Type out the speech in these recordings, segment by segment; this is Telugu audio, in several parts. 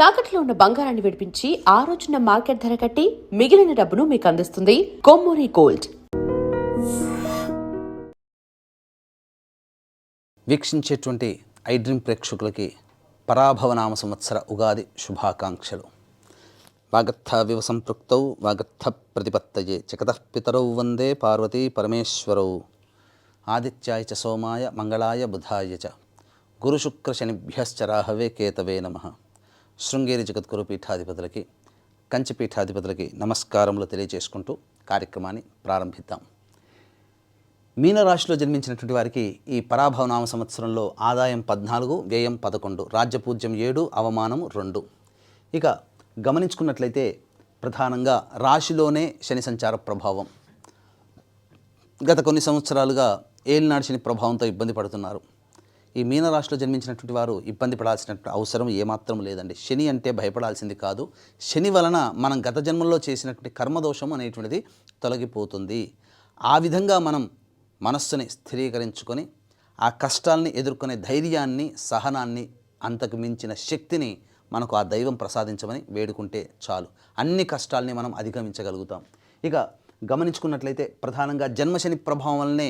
తాకట్లో ఉన్న బంగారాన్ని విడిపించి ఆ రోజున మార్కెట్ ధర కట్టి మిగిలిన డబ్బును మీకు అందిస్తుంది కొమ్మూరి గోల్డ్. వీక్షించేటువంటి ఐ డ్రీమ్ ప్రేక్షకులకి పరాభవనామ సంవత్సర ఉగాది శుభాకాంక్షలు. వాగర్థ సంపృక్తౌ వాగర్థ ప్రతిపత్తయే జగతః పితరౌ వందే పార్వతీ పరమేశ్వరౌ. ఆదిత్యాయ చ సోమాయ మంగళాయ బుధాయ చ గురుశుక్ర శనిభ్యశ్చ రాహవే కేతవే నమః. శృంగేరి జగద్గురు పీఠాధిపతులకి కంచి పీఠాధిపతులకి నమస్కారములు తెలియజేసుకుంటూ కార్యక్రమాన్ని ప్రారంభిద్దాం. మీనరాశిలో జన్మించినటువంటి వారికి ఈ పరాభవనామ సంవత్సరంలో ఆదాయం 14, వ్యయం 11, రాజ్యపూజ్యం 7, అవమానం 2. ఇక గమనించుకున్నట్లయితే ప్రధానంగా రాశిలోనే శని సంచార ప్రభావం. గత కొన్ని సంవత్సరాలుగా ఏలినాడు శని ప్రభావంతో ఇబ్బంది పడుతున్నారు. ఈ మీనరాశిలో జన్మించినటువంటి వారు ఇబ్బంది పడాల్సినటువంటి అవసరం ఏమాత్రం లేదండి. శని అంటే భయపడాల్సింది కాదు. శని వలన మనం గత జన్మల్లో చేసినటువంటి కర్మదోషం అనేటువంటిది తొలగిపోతుంది. ఆ విధంగా మనం మనస్సుని స్థిరీకరించుకొని ఆ కష్టాలని ఎదుర్కొనే ధైర్యాన్ని, సహనాన్ని, అంతకు మించిన శక్తిని మనకు ఆ దైవం ప్రసాదించమని వేడుకుంటే చాలు. అన్ని కష్టాలని మనం అధిగమించగలుగుతాం. ఇక గమనించుకున్నట్లయితే ప్రధానంగా జన్మశని ప్రభావం వల్లనే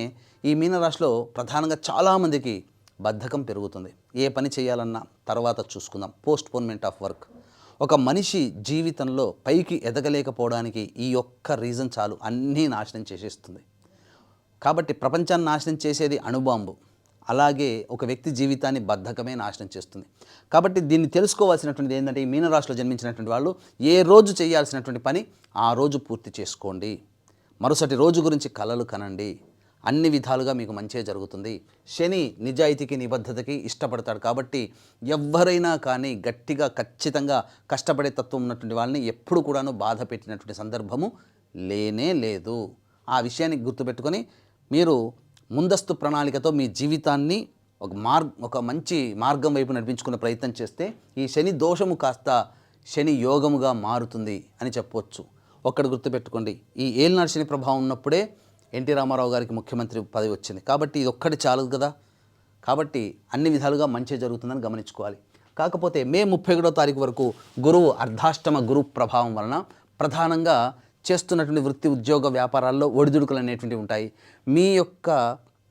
ఈ మీనరాశిలో ప్రధానంగా చాలామందికి బద్ధకం పెరుగుతుంది. ఏ పని చేయాలన్నా తర్వాత చూసుకుందాం, పోస్ట్పోన్మెంట్ ఆఫ్ వర్క్. ఒక మనిషి జీవితంలో పైకి ఎదగలేకపోవడానికి ఈ ఒక్క రీజన్ చాలు, అన్నీ నాశనం చేసేస్తుంది. కాబట్టి ప్రపంచాన్ని నాశనం చేసేది అణుబాంబు, అలాగే ఒక వ్యక్తి జీవితాన్ని బద్ధకమే నాశనం చేస్తుంది. కాబట్టి దీన్ని తెలుసుకోవాల్సినటువంటిది ఏంటంటే, ఈ మీనరాశిలో జన్మించినటువంటి వాళ్ళు ఏ రోజు చేయాల్సినటువంటి పని ఆ రోజు పూర్తి చేసుకోండి. మరుసటి రోజు గురించి కలలు కనండి. అన్ని విధాలుగా మీకు మంచే జరుగుతుంది. శని నిజాయితీకి, నిబద్ధతకి ఇష్టపడతాడు. కాబట్టి ఎవరైనా కానీ గట్టిగా ఖచ్చితంగా కష్టపడే తత్వం ఉన్నటువంటి వాళ్ళని ఎప్పుడు కూడాను బాధ పెట్టినటువంటి సందర్భము లేనే లేదు. ఆ విషయాన్ని గుర్తుపెట్టుకొని మీరు ముందస్తు ప్రణాళికతో మీ జీవితాన్ని ఒక మంచి మార్గం వైపు నడిపించుకునే ప్రయత్నం చేస్తే ఈ శని దోషము కాస్త శని యోగముగా మారుతుంది అని చెప్పవచ్చు. ఒక్కటి గుర్తుపెట్టుకోండి, ఈ ఏలినాడు శని ప్రభావం ఉన్నప్పుడే ఎన్టీ రామారావు గారికి ముఖ్యమంత్రి పదవి వచ్చింది. కాబట్టి ఇది ఒక్కటి చాలు కదా. కాబట్టి అన్ని విధాలుగా మంచి జరుగుతుందని గమనించుకోవాలి. కాకపోతే మే 31వ తారీఖు వరకు గురువు అర్ధాష్టమ గురు ప్రభావం వలన ప్రధానంగా చేస్తున్నటువంటి వృత్తి, ఉద్యోగ, వ్యాపారాల్లో ఒడిదుడుకులు అనేటువంటివి ఉంటాయి. మీ యొక్క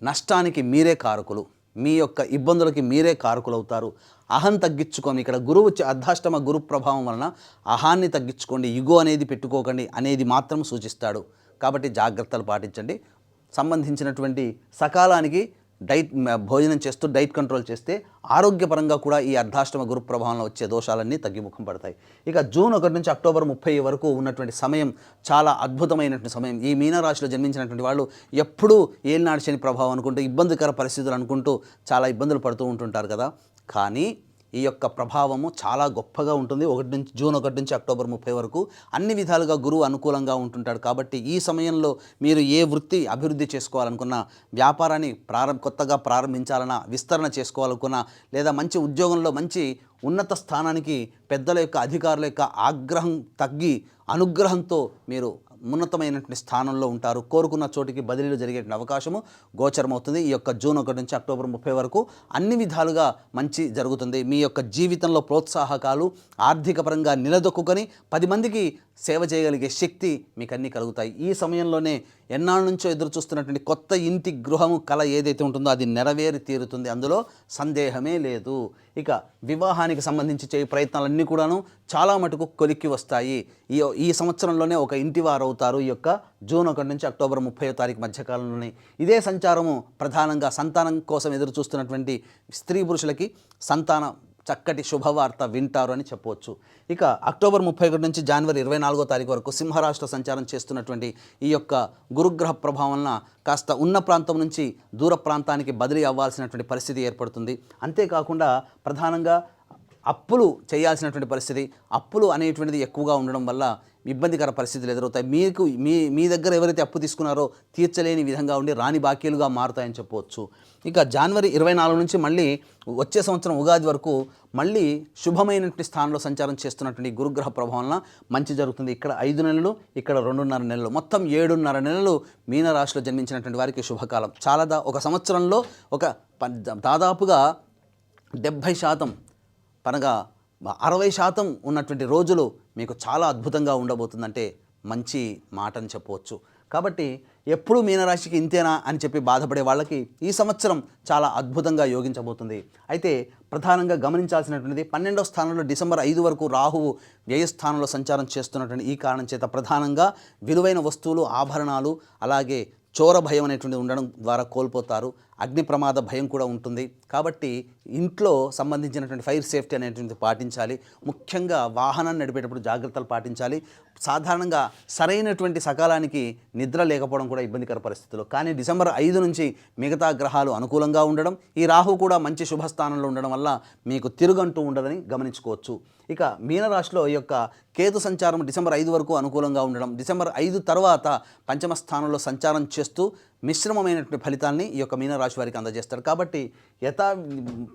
నష్టానికి మీరే కారకులు, మీ యొక్క ఇబ్బందులకి మీరే కారకులు అవుతారు. అహం తగ్గించుకోండి. ఇక్కడ గురువు అర్ధాష్టమ గురు ప్రభావం వలన అహాన్ని తగ్గించుకోండి, ఇగో అనేది పెట్టుకోకండి అనేది మాత్రం సూచిస్తాడు. కాబట్టి జాగ్రత్తలు పాటించండి. సంబంధించినటువంటి సకాలానికి భోజనం చేస్తూ డైట్ కంట్రోల్ చేస్తే ఆరోగ్యపరంగా కూడా ఈ అర్ధాష్టమ గురు ప్రభావంలో వచ్చే దోషాలన్నీ తగ్గిముఖం పడతాయి. ఇక జూన్ 1 నుంచి అక్టోబర్ 30 వరకు ఉన్నటువంటి సమయం చాలా అద్భుతమైనటువంటి సమయం. ఈ మీనరాశిలో జన్మించినటువంటి వాళ్ళు ఎప్పుడూ ఏలినాడు శని ప్రభావం అనుకుంటూ, ఇబ్బందికర పరిస్థితులు అనుకుంటూ చాలా ఇబ్బందులు పడుతూ ఉంటుంటారు కదా. కానీ ఈ యొక్క ప్రభావము చాలా గొప్పగా ఉంటుంది. జూన్ 1 నుంచి అక్టోబర్ 30 వరకు అన్ని విధాలుగా గురువు అనుకూలంగా ఉంటుంటాడు. కాబట్టి ఈ సమయంలో మీరు ఏ వృత్తి అభివృద్ధి చేసుకోవాలనుకున్నా, వ్యాపారాన్ని కొత్తగా ప్రారంభించాలన్నా, విస్తరణ చేసుకోవాలనుకున్నా, లేదా మంచి ఉద్యోగంలో మంచి ఉన్నత స్థానానికి పెద్దల యొక్క, అధికారుల యొక్క ఆగ్రహం తగ్గి అనుగ్రహంతో మీరు ఉన్నతమైనటువంటి స్థానంలో ఉంటారు. కోరుకున్న చోటికి బదిలీలు జరిగే అవకాశము గోచరమవుతుంది. ఈ యొక్క జూన్ 1 నుంచి అక్టోబర్ 30 వరకు అన్ని విధాలుగా మంచి జరుగుతుంది. మీ యొక్క జీవితంలో ప్రోత్సాహకాలు ఆర్థిక పరంగా నిలదొక్కుని 10 మందికి సేవ చేయగలిగే శక్తి మీకు అన్నీ కలుగుతాయి. ఈ సమయంలోనే ఎన్నాళ్ళ నుంచో ఎదురు చూస్తున్నటువంటి కొత్త ఇంటి గృహము కళ ఏదైతే ఉంటుందో అది నెరవేరి తీరుతుంది, అందులో సందేహమే లేదు. ఇక వివాహానికి సంబంధించి చేయ ప్రయత్నాలన్నీ కూడాను చాలా మటుకు కొలిక్కి వస్తాయి. ఈ సంవత్సరంలోనే ఒక ఇంటి వారు అవుతారు. ఈ యొక్క జూన్ 1 నుంచి అక్టోబర్ 30వ తారీఖు మధ్యకాలంలోనే ఇదే సంచారము ప్రధానంగా సంతానం కోసం ఎదురు చూస్తున్నటువంటి స్త్రీ పురుషులకి సంతాన చక్కటి శుభవార్త వింటారు అని చెప్పవచ్చు. ఇక అక్టోబర్ 31 నుంచి జనవరి 24వ తారీఖు వరకు సింహరాశిలో సంచారం చేస్తున్నటువంటి ఈ యొక్క గురుగ్రహ ప్రభావం వలన కాస్త ఉన్న ప్రాంతం నుంచి దూర ప్రాంతానికి బదిలీ అవ్వాల్సినటువంటి పరిస్థితి ఏర్పడుతుంది. అంతేకాకుండా ప్రధానంగా అప్పులు చేయాల్సినటువంటి పరిస్థితి, అప్పులు అనేటువంటిది ఎక్కువగా ఉండడం వల్ల ఇబ్బందికర పరిస్థితులు ఎదురవుతాయి. మీ దగ్గర ఎవరైతే అప్పు తీసుకున్నారో తీర్చలేని విధంగా ఉండి రాని బాకీలుగా మారుతాయని చెప్పవచ్చు. ఇక జనవరి 24 నుంచి మళ్ళీ వచ్చే సంవత్సరం ఉగాది వరకు మళ్ళీ శుభమైనటువంటి స్థానంలో సంచారం చేస్తున్నటువంటి గురుగ్రహ ప్రభావం మంచి జరుగుతుంది. ఇక్కడ 5 నెలలు, ఇక్కడ 2.5 నెలలు, మొత్తం 7.5 నెలలు మీనరాశిలో జన్మించినటువంటి వారికి శుభకాలం. చాలా ఒక సంవత్సరంలో దాదాపుగా 70% పనగా 60% ఉన్నటువంటి రోజులు మీకు చాలా అద్భుతంగా ఉండబోతుందంటే మంచి మాట అని చెప్పవచ్చు. కాబట్టి ఎప్పుడు మీనరాశికి ఇంతేనా అని చెప్పి బాధపడే వాళ్ళకి ఈ సంవత్సరం చాలా అద్భుతంగా యోగించబోతుంది. అయితే ప్రధానంగా గమనించాల్సినటువంటిది 12వ స్థానంలో డిసెంబర్ 5 వరకు రాహువు వ్యయస్థానంలో సంచారం చేస్తున్నటువంటి ఈ కారణం చేత ప్రధానంగా విలువైన వస్తువులు, ఆభరణాలు, అలాగే చోర భయం అనేటువంటిది ఉండడం ద్వారా కోల్పోతారు. అగ్ని ప్రమాద భయం కూడా ఉంటుంది. కాబట్టి ఇంట్లో సంబంధించినటువంటి ఫైర్ సేఫ్టీ అనేటువంటిది పాటించాలి. ముఖ్యంగా వాహనాన్ని నడిపేటప్పుడు జాగ్రత్తలు పాటించాలి. సాధారణంగా సరైనటువంటి సకాలానికి నిద్ర లేకపోవడం కూడా ఇబ్బందికర పరిస్థితులు. కానీ డిసెంబర్ 5 నుంచి మిగతా గ్రహాలు అనుకూలంగా ఉండడం, ఈ రాహు కూడా మంచి శుభస్థానంలో ఉండడం వల్ల మీకు తిరుగంటూ ఉండదని గమనించుకోవచ్చు. ఇక మీనరాశిలో ఈ యొక్క కేతు సంచారం డిసెంబర్ 5 వరకు అనుకూలంగా ఉండడం, డిసెంబర్ 5 తర్వాత పంచమ స్థానంలో సంచారం చేస్తూ మిశ్రమమైనటువంటి ఫలితాన్ని ఈ యొక్క మీనరాశి వారికి అందజేస్తారు. కాబట్టి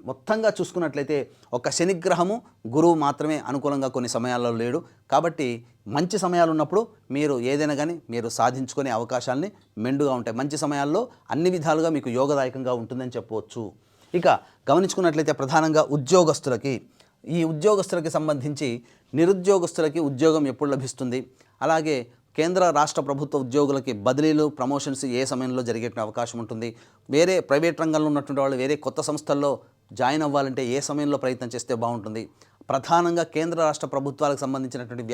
మొత్తంగా చూసుకున్నట్లయితే ఒక శనిగ్రహము, గురువు మాత్రమే అనుకూలంగా కొన్ని సమయాల్లో లేడు. కాబట్టి మంచి సమయాలు ఉన్నప్పుడు మీరు ఏదైనా కానీ మీరు సాధించుకునే అవకాశాలని మెండుగా ఉంటాయి. మంచి సమయాల్లో అన్ని విధాలుగా మీకు యోగదాయకంగా ఉంటుందని చెప్పవచ్చు. ఇక గమనించుకున్నట్లయితే ప్రధానంగా ఈ ఉద్యోగస్తులకి సంబంధించి నిరుద్యోగస్తులకి ఉద్యోగం ఎప్పుడు లభిస్తుంది, అలాగే కేంద్ర రాష్ట్ర ప్రభుత్వ ఉద్యోగులకి బదిలీలు, ప్రమోషన్స్ ఏ సమయంలో జరిగే అవకాశం ఉంటుంది, వేరే ప్రైవేట్ రంగంలో ఉన్నటువంటి వాళ్ళు వేరే కొత్త సంస్థల్లో జాయిన్ అవ్వాలంటే ఏ సమయంలో ప్రయత్నం చేస్తే బాగుంటుంది, ప్రధానంగా కేంద్ర రాష్ట్ర ప్రభుత్వాలకు సంబంధించినటువంటి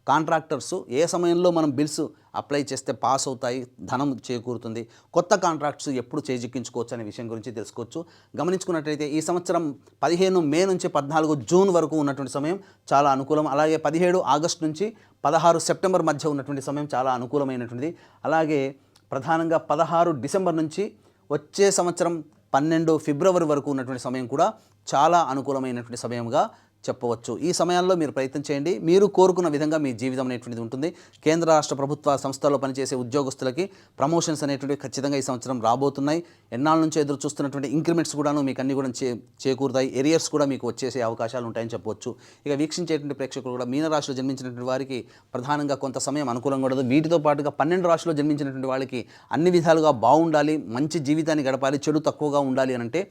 కాంట్రాక్టర్స్ ఏ సమయంలో మనం బిల్స్ అప్లై చేస్తే పాస్ అవుతాయి, ధనం చేకూరుతుంది, కొత్త కాంట్రాక్ట్స్ ఎప్పుడు చేజిక్కించుకోవచ్చు అనే విషయం గురించి తెలుసుకోవచ్చు. గమనించుకున్నట్లయితే ఈ సంవత్సరం 15 మే నుంచి 14 జూన్ వరకు ఉన్నటువంటి సమయం చాలా అనుకూలం. అలాగే 17 ఆగస్టు నుంచి 16 సెప్టెంబర్ మధ్య ఉన్నటువంటి సమయం చాలా అనుకూలమైనటువంటిది. అలాగే ప్రధానంగా 16 డిసెంబర్ నుంచి వచ్చే సంవత్సరం 12 ఫిబ్రవరి వరకు ఉన్నటువంటి సమయం కూడా చాలా అనుకూలమైనటువంటి సమయంగా చెప్పవచ్చు. ఈ సమయాల్లో మీరు ప్రయత్నం చేయండి. మీరు కోరుకున్న విధంగా మీ జీవితం అనేటువంటిది ఉంటుంది. కేంద్ర రాష్ట్ర ప్రభుత్వ సంస్థల్లో పనిచేసే ఉద్యోగస్తులకి ప్రమోషన్స్ అనేటువంటివి ఖచ్చితంగా ఈ సంవత్సరం రాబోతున్నాయి. ఎన్నాళ్ళ నుంచి ఎదురు చూస్తున్నటువంటి ఇంక్రిమెంట్స్ కూడాను మీకు అన్ని కూడా చేకూరుతాయి. ఎరియర్స్ కూడా మీకు వచ్చేసే అవకాశాలు ఉంటాయని చెప్పవచ్చు. ఇక వీక్షించేటువంటి ప్రేక్షకులు కూడా మీనరాశిలో జన్మించినటువంటి వారికి ప్రధానంగా కొంత సమయం అనుకూలంగా ఉండదు. వీటితో పాటుగా 12 రాశిలో జన్మించినటువంటి వాళ్ళకి అన్ని విధాలుగా బాగుండాలి, మంచి జీవితాన్ని గడపాలి, చెడు తక్కువగా ఉండాలి అని అంటే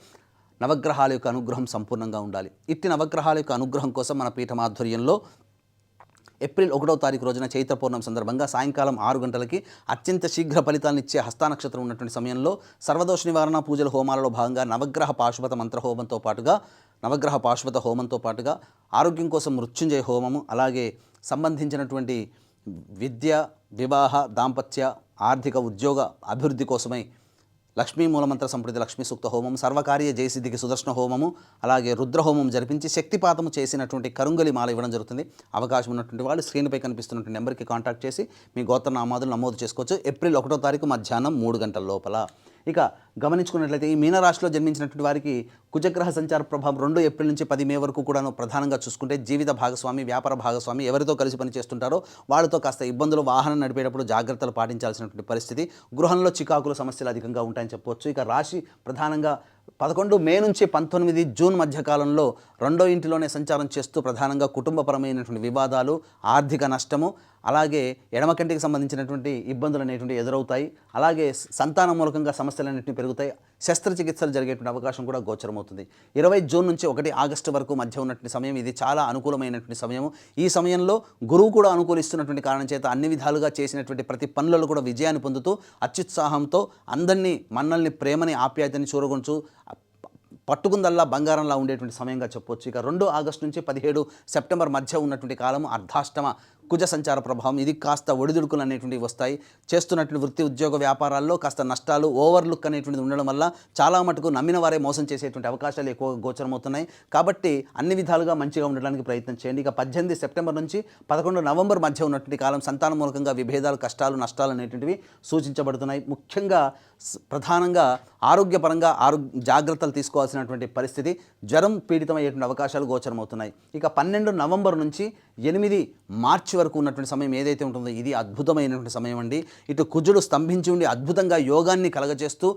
నవగ్రహాల యొక్క అనుగ్రహం సంపూర్ణంగా ఉండాలి. ఇట్టి నవగ్రహాల యొక్క అనుగ్రహం కోసం మన పీఠం ఆధ్వర్యంలో ఏప్రిల్ 1వ తారీఖు రోజున చైత్ర పౌర్ణమి సందర్భంగా సాయంకాలం 6 గంటలకి అత్యంత శీఘ్ర ఫలితాలను ఇచ్చే హస్త నక్షత్రం ఉన్నటువంటి సమయంలో సర్వదోష నివారణ పూజల హోమాలలో భాగంగా నవగ్రహ పాశుపత హోమంతో పాటుగా ఆరోగ్యం కోసం మృత్యుంజయ హోమము, అలాగే సంబంధించినటువంటి విద్య, వివాహ, దాంపత్య, ఆర్థిక, ఉద్యోగ అభివృద్ధి కోసమై లక్ష్మీ మూలమంత్ర సంప్రతి లక్ష్మీ సూక్త హోమం, సర్వకార్య జయసిద్ధికి సుదర్శన హోమము, అలాగే రుద్రహోమం జరిపించి శక్తిపాతము చేసినటువంటి కరుంగలి మాల ఇవ్వడం జరుగుతుంది. అవకాశం ఉన్నటువంటి వాళ్ళు స్క్రీన్పై కనిపిస్తున్నటువంటి నెంబర్కి కాంటాక్ట్ చేసి మీ గోత్రనామాదులు నమోదు చేసుకోవచ్చు. ఏప్రిల్ 1వ తారీఖు మధ్యాహ్నం 3 గంటల లోపల. ఇక గమనించుకున్నట్లయితే ఈ మీనరాశిలో జన్మించినటువంటి వారికి కుజగ్రహ సంచార ప్రభావం 2 ఏప్రిల్ నుంచి 10 మే వరకు కూడాను ప్రధానంగా చూసుకుంటే జీవిత భాగస్వామి, వ్యాపార భాగస్వామి ఎవరితో కలిసి పనిచేస్తుంటారో వాళ్ళతో కాస్త ఇబ్బందులు, వాహనం నడిపేటప్పుడు జాగ్రత్తలు పాటించాల్సినటువంటి పరిస్థితి, గృహంలో చికాకుల సమస్యలు అధికంగా ఉంటాయని చెప్పవచ్చు. ఇక రాశి ప్రధానంగా 11 మే నుంచి 19 జూన్ మధ్యకాలంలో 2వ ఇంటిలోనే సంచారం చేస్తూ ప్రధానంగా కుటుంబపరమైనటువంటి వివాదాలు, ఆర్థిక నష్టము, అలాగే ఎడమ కంటికి సంబంధించినటువంటి ఇబ్బందులు అనేటువంటి ఎదురవుతాయి. అలాగే సంతాన మూలకంగా సమస్యలు అనేటివి పెరుగుతాయి. శస్త్రచికిత్సలు జరిగేటువంటి అవకాశం కూడా గోచరమవుతుంది. 20 జూన్ నుంచి 1 ఆగస్టు వరకు మధ్య ఉన్నటువంటి సమయం ఇది చాలా అనుకూలమైనటువంటి సమయము. ఈ సమయంలో గురువు కూడా అనుకూలిస్తున్నటువంటి కారణం చేత అన్ని విధాలుగా చేసినటువంటి ప్రతి పనులలో కూడా విజయాన్ని పొందుతూ అత్యుత్సాహంతో అందరినీ, మన్నల్ని, ప్రేమని, ఆప్యాయతని చూరగొంచు పట్టుకుందల్లా బంగారంలా ఉండేటువంటి సమయంగా చెప్పవచ్చు. ఇక 2 ఆగస్టు నుంచి 17 సెప్టెంబర్ మధ్య ఉన్నటువంటి కాలము అర్ధాష్టమ కుజ సంచార ప్రభావం. ఇది కాస్త ఒడిదుడుకులు అనేటువంటివి వస్తాయి. చేస్తున్నటువంటి వృత్తి, ఉద్యోగ, వ్యాపారాల్లో కాస్త నష్టాలు, ఓవర్లుక్ అనేటువంటిది ఉండడం వల్ల చాలా మటుకు నమ్మిన వారే మోసం చేసేటువంటి అవకాశాలు ఎక్కువగా గోచరమవుతున్నాయి. కాబట్టి అన్ని విధాలుగా మంచిగా ఉండడానికి ప్రయత్నం చేయండి. ఇక 18 సెప్టెంబర్ నుంచి 11 నవంబర్ మధ్య ఉన్నటువంటి కాలం సంతాన మూలకంగా విభేదాలు, కష్టాలు, నష్టాలు అనేటువంటివి సూచించబడుతున్నాయి. ముఖ్యంగా ప్రధానంగా ఆరోగ్యపరంగా జాగ్రత్తలు తీసుకోవాల్సినటువంటి పరిస్థితి, జ్వరం పీడితమయ్యేటువంటి అవకాశాలు గోచరమవుతున్నాయి. ఇక 12 నవంబర్ నుంచి 8 మార్చి వరకు ఉన్నటువంటి సమయం ఏదైతే ఉంటుందో ఇది అద్భుతమైనటువంటి సమయం అండి. ఇటు కుజుడు స్తంభించి ఉండి అద్భుతంగా యోగాన్ని కలగజేస్తూ,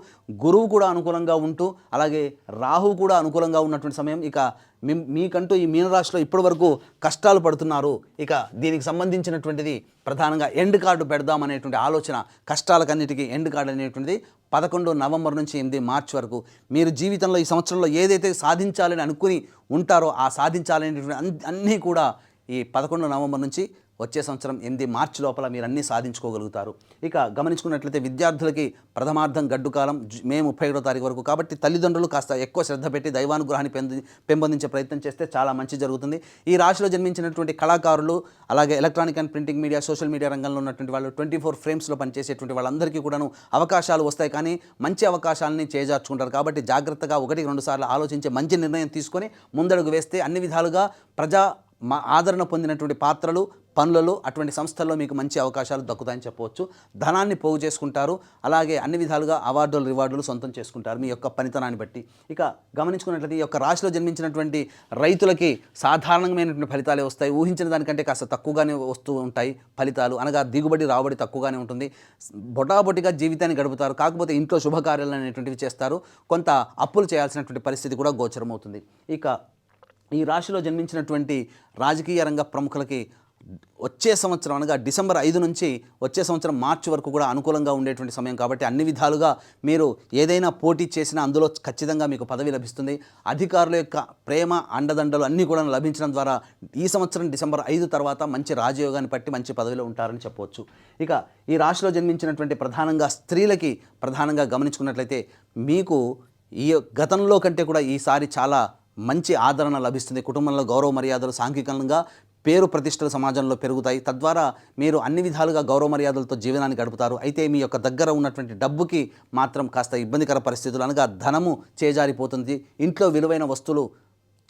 గురువు కూడా అనుకూలంగా ఉంటూ, అలాగే రాహువు కూడా అనుకూలంగా ఉన్నటువంటి సమయం. ఇక మీకంటూ ఈ మీనరాశిలో ఇప్పటి వరకు కష్టాలు పడుతున్నారు, ఇక దీనికి సంబంధించినటువంటిది ప్రధానంగా ఎండ్ కార్డు పెడదామనేటువంటి ఆలోచన, కష్టాలకన్నిటికీ ఎండ్ కార్డు అనేటువంటిది 11 నవంబర్ నుంచి 8 మార్చి వరకు మీరు జీవితంలో ఈ సంవత్సరంలో ఏదైతే సాధించాలని అనుకుని ఉంటారో ఆ సాధించాలనేటువంటి అన్నీ కూడా ఈ 11 నవంబర్ నుంచి వచ్చే సంవత్సరం 8 మార్చి లోపల మీరు అన్నీ సాధించుకోగలుగుతారు. ఇక గమనించుకున్నట్లయితే విద్యార్థులకి ప్రథమార్థం గడ్డు కాలం మే 31వ తారీఖు వరకు, కాబట్టి తల్లిదండ్రులు కాస్త ఎక్కువ శ్రద్ధ పెట్టి దైవానుగ్రహాన్ని పెంపొందించే ప్రయత్నం చేస్తే చాలా మంచి జరుగుతుంది. ఈ రాశిలో జన్మించినటువంటి కళాకారులు, అలాగే electronic and printing media, social media రంగంలో ఉన్నటువంటి వాళ్ళు, 24 ఫ్రేమ్స్లో పనిచేసేటువంటి వాళ్ళందరికీ కూడాను అవకాశాలు వస్తాయి, కానీ మంచి అవకాశాలని చేజార్చుకుంటారు. కాబట్టి జాగ్రత్తగా 1-2 సార్లు ఆలోచించి మంచి నిర్ణయం తీసుకొని ముందడుగు వేస్తే అన్ని విధాలుగా ఆదరణ పొందినటువంటి పాత్రలు, పనులలో, అటువంటి సంస్థల్లో మీకు మంచి అవకాశాలు దక్కుతాయని చెప్పవచ్చు. ధనాన్ని పోగు చేసుకుంటారు, అలాగే అన్ని విధాలుగా అవార్డులు, రివార్డులు సొంతం చేసుకుంటారు మీ యొక్క పనితనాన్ని బట్టి. ఇక గమనించుకున్నట్లయితే ఈ యొక్క రాశిలో జన్మించినటువంటి రైతులకి సాధారణమైనటువంటి ఫలితాలే వస్తాయి. ఊహించిన దానికంటే కాస్త తక్కువగానే వస్తూ ఉంటాయి ఫలితాలు, అనగా దిగుబడి రాబడి తక్కువగానే ఉంటుంది. బొటాబొటిగా జీవితాన్ని గడుపుతారు, కాకపోతే ఇంట్లో శుభకార్యాలు అనేటువంటివి చేస్తారు. కొంత అప్పులు చేయాల్సినటువంటి పరిస్థితి కూడా గోచరమవుతుంది. ఇక ఈ రాశిలో జన్మించినటువంటి రాజకీయ రంగ ప్రముఖులకి వచ్చే సంవత్సరం, అనగా డిసెంబర్ 5 నుంచి వచ్చే సంవత్సరం మార్చి వరకు కూడా అనుకూలంగా ఉండేటువంటి సమయం. కాబట్టి అన్ని విధాలుగా మీరు ఏదైనా పోటీ చేసినా అందులో ఖచ్చితంగా మీకు పదవి లభిస్తుంది. అధికారుల యొక్క ప్రేమ, అండదండలు అన్నీ కూడా లభించడం ద్వారా ఈ సంవత్సరం డిసెంబర్ 5 తర్వాత మంచి రాజయోగాన్ని పట్టి మంచి పదవిలో ఉంటారని చెప్పవచ్చు. ఇక ఈ రాశిలో జన్మించినటువంటి ప్రధానంగా స్త్రీలకి ప్రధానంగా గమనించుకున్నట్లయితే మీకు ఈ గతంలో కంటే కూడా ఈసారి చాలా మంచి ఆదరణ లభిస్తుంది. కుటుంబంలో గౌరవ మర్యాదలు, సాంఘికంగా పేరు ప్రతిష్టలు సమాజంలో పెరుగుతాయి. తద్వారా మీరు అన్ని విధాలుగా గౌరవ మర్యాదలతో జీవనాన్ని గడుపుతారు. అయితే మీ యొక్క దగ్గర ఉన్నటువంటి డబ్బుకి మాత్రం కాస్త ఇబ్బందికర పరిస్థితులు, అనగా ధనము చేజారిపోతుంది. ఇంట్లో విలువైన వస్తువులు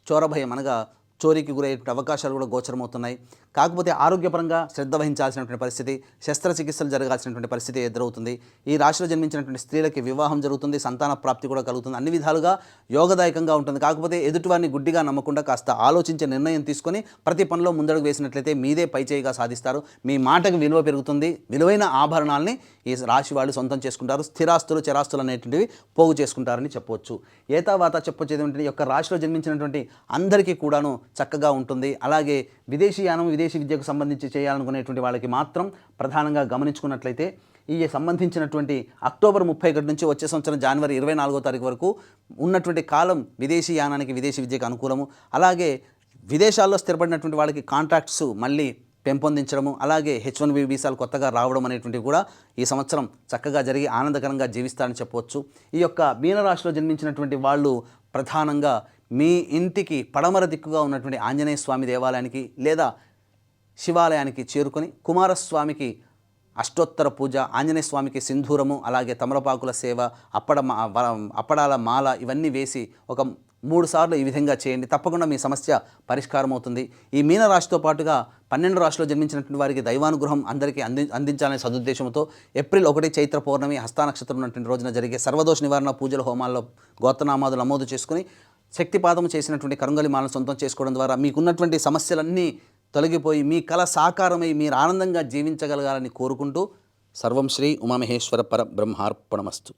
చోరభయం, అనగా చోరీకి గురయ్యే అవకాశాలు కూడా గోచరమవుతున్నాయి. కాకపోతే ఆరోగ్యపరంగా శ్రద్ధ వహించాల్సినటువంటి పరిస్థితి, శస్త్రచికిత్సలు జరగాల్సినటువంటి పరిస్థితి ఎదురవుతుంది. ఈ రాశిలో జన్మించినటువంటి స్త్రీలకి వివాహం జరుగుతుంది, సంతాన ప్రాప్తి కూడా కలుగుతుంది. అన్ని విధాలుగా యోగదాయకంగా ఉంటుంది. కాకపోతే ఎదుటివారిని గుడ్డిగా నమ్మకుండా కాస్త ఆలోచించే నిర్ణయం తీసుకొని ప్రతి పనిలో ముందడుగు వేసినట్లయితే మీదే పైచేయిగా సాధిస్తారు. మీ మాటకు విలువ పెరుగుతుంది. విలువైన ఆభరణాలని ఈ రాశి వాళ్ళు సొంతం చేసుకుంటారు. స్థిరాస్తులు, చరాస్తులు అనేటువంటివి పోగు చేసుకుంటారని చెప్పవచ్చు. ఏతావాత చెప్పొచ్చేది ఏంటంటే ఈ యొక్క రాశిలో జన్మించినటువంటి అందరికీ కూడాను చక్కగా ఉంటుంది. అలాగే విదేశీయానం, విదేశీ విద్యకు సంబంధించి చేయాలనుకునేటువంటి వాళ్ళకి మాత్రం ప్రధానంగా గమనించుకున్నట్లయితే ఈ సంబంధించినటువంటి అక్టోబర్ 31 నుంచి వచ్చే సంవత్సరం జనవరి 24వ తారీఖు వరకు ఉన్నటువంటి కాలం విదేశీయానానికి, విదేశీ విద్యకు అనుకూలము. అలాగే విదేశాల్లో స్థిరపడినటువంటి వాళ్ళకి కాంట్రాక్ట్స్ మళ్ళీ పెంపొందించడము, అలాగే H1B వీసాలు కొత్తగా రావడం అనేటువంటివి కూడా ఈ సంవత్సరం చక్కగా జరిగి ఆనందకరంగా జీవిస్తారని చెప్పవచ్చు. ఈ యొక్క మీనరాశిలో జన్మించినటువంటి వాళ్ళు ప్రధానంగా మీ ఇంటికి పడమర దిక్కుగా ఉన్నటువంటి ఆంజనేయ స్వామి దేవాలయానికి లేదా శివాలయానికి చేరుకొని కుమారస్వామికి అష్టోత్తర పూజ, ఆంజనేయ స్వామికి సింధూరము, అలాగే తమలపాకుల సేవ, అప్పడాల మాల ఇవన్నీ వేసి ఒక 3 సార్లు ఈ విధంగా చేయండి. తప్పకుండా మీ సమస్య పరిష్కారం అవుతుంది. ఈ మీనరాశితో పాటుగా 12 రాశిలో జన్మించినటువంటి వారికి దైవానుగ్రహం అందరికీ అందించాలనే సదుద్దేశంతో ఏప్రిల్ 1 చైత్ర పౌర్ణమి హస్త నక్షత్రం ఉన్నటువంటి రోజున జరిగే సర్వదోష నివారణ పూజల హోమాల్లో గోత్రనామాదులు నమోదు చేసుకుని శక్తిపాదం చేసినటువంటి కరుంగలి మాలను సొంతం చేసుకోవడం ద్వారా మీకున్నటువంటి సమస్యలన్నీ తొలగిపోయి మీ కళ సాకారమై మీరు ఆనందంగా జీవించగలగాలని కోరుకుంటూ సర్వం శ్రీ ఉమామహేశ్వర పర బ్రహ్మార్పణమస్తు.